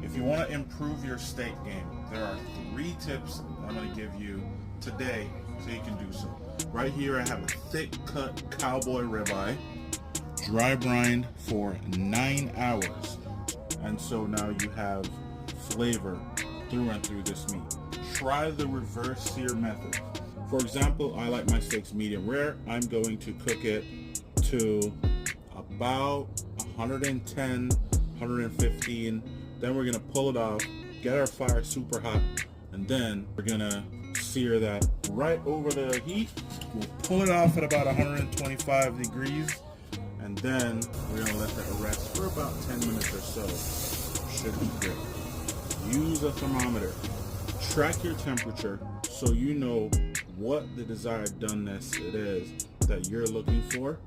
If you want to improve your steak game, there are 3 tips I'm going to give you today so you can do so. Right here I have a thick cut cowboy ribeye, dry brined for 9 hours. And so now you have flavor through and through this meat. Try the reverse sear method. For example, I like my steaks medium rare. I'm going to cook it to about 110, 115. Then we're gonna pull it off, get our fire super hot, and then we're gonna sear that right over the heat. We'll pull it off at about 125 degrees, and then we're gonna let that rest for about 10 minutes or so. Should be great. Use a thermometer. Track your temperature so you know what the desired doneness it is that you're looking for.